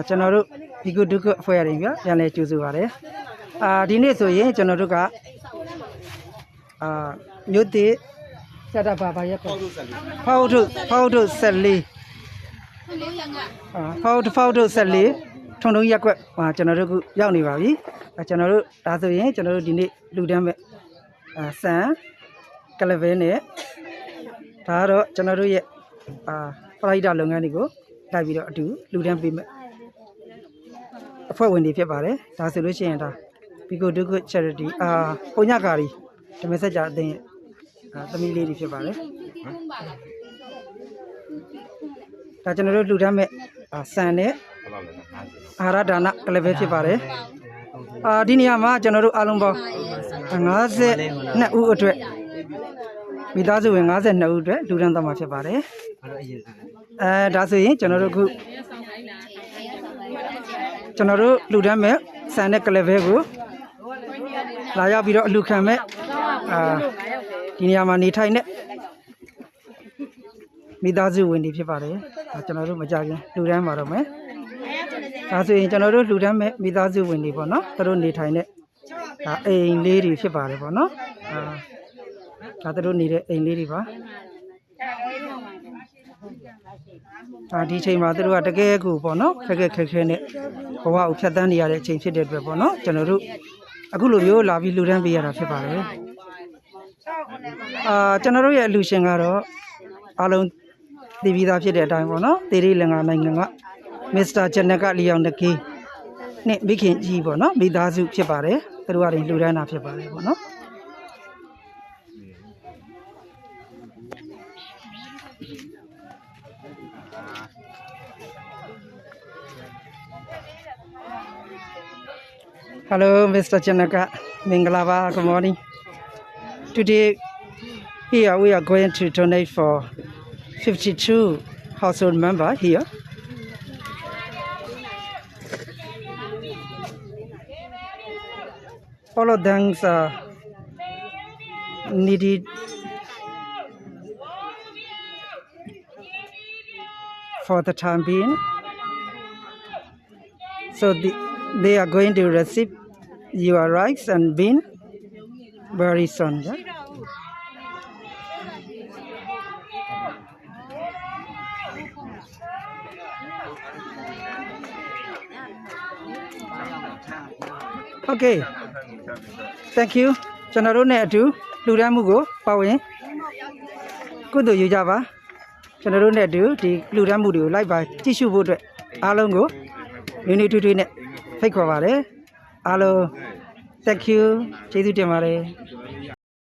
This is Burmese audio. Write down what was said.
ကျွန်တော်တို့ဒီကုဒုက္ခအဖွဲ့ရည်ပြပြန်လဲကြိုးဆိုပါတယ်ဒီနေ့ဆိုရင်ကျွန်တော်တို့ကမြို့တိစတာဘာရက်ပေါ့ဖောက်ထုတ်14ဖောက်ထုတ်14ထုံထုံရက်ကွက်ကျွန်တော်တို့ကရောက်နေပါပြီကျွန်တော်တို့ဒါဆိုရင်ကျွန်တော်တို့ဒီနေ့လူတန်းမဲ့စံကလဗဲနဲ့ဒါကတော့ကျွန်တော်တို့ရဲ့ပရိုက်တာလုပ်ငန်းတွေကိုလိုက်ပြီးတော့အတူလူတန်းပေးမဲ့အဖွဲ့ဝင်တွေဖြစ်ပါတယ်ဒါဆိုလို့ရှိရင်ဒါဘီကိုဒုက္ခ charity ပုံညကာရီဓမ္မစကြာအသင်းသမီးလေးတွေဖြစ်ပါတယ်ဒါကျွန်တော်တို့လူတန်းမဲ့စံနဲ့အာရဒါနကလဗဲဖြစ်ပါတယ်ဒီနေရာမှာကျွန်တော်တို့အားလုံးပေါင်း52ဦးအတွက်မိသားစုဝင်52ဦးအတွက်လူတန်းသွားမှာဖြစ်ပါတယ်ဒါဆိုရင်ကျွန်တော်တို့လူတန်းမဲ့စံတဲ့ကလဗဲကိုလာရောက်ပြီးတော့အလူခံမဲ့ဒီနေရာမှာနေထိုင်တဲ့မိသားစုဝင်တွေဖြစ်ပါတယ်ကျွန်တော်တို့မကြခင်လူတန်းမှာတော့မယ်ဒါဆိုရင်ကျွန်တော်တို့လူတန်းမဲ့မိသားစုဝင်တွေပေါ့နော်သူတို့နေထိုင်တဲ့အိမ်လေးတွေဖြစ်ပါတယ်ပေါ့နော်ဒါသူတို့နေတဲ့အိမ်လေးတွေပါဒီချိန်မှာသူတို့ကတကယ်ကိုပေါ့နော်ခက်ခဲနဲ့ဘဝကိုဖြတ်သန်းနေရတဲ့အချိန်ဖြစ်တဲ့အတွက်ပေါ့နော်ကျွန်တော်တို့အခုလိုမျိုးလာပြီးလူတန်းပေးရတာဖြစ်ပါတယ်ကျွန်တော်တို့ရဲ့အလူရှင်ကတော့အားလုံးသိပြီးသားဖြစ်တဲ့အတိုင်းပေါ့နော်သေရီလင်္ကာနိုင်ငံကမစ္စတာဂျနကလီယောင်နကီနဲ့မိခင်ကြီးပေါ့နော်မိသားစုဖြစ်ပါတယ်သူတို့ကလူတန်းတာဖြစ်ပါတယ်ပေါ့နော် Hello, Mr. Janaka. Mingalava, good morning. Today, here we are going to donate for 52 household members here. All of them are needed for the time being. So they are going to receive your rice and bean very soon. Yeah? Okay. Thank you. ကျွန်တော်တို့နဲ့အတူလူတန်းမှုကိုပါဝင်ကုသိုလ်ယူကြပါကျွန်တော်တို့နဲ့အတူဒီလူတန်းမှုတွေကိုလိုက်ပါကြည့်ရှုဖို့အတွက်အားလုံးကိုနည်းနည်းထွေးထွေးနဲ့ဖိတ်ခေါ်ပါတယ်အားလုံး Thank you ကျေးဇူးတင်ပါတယ်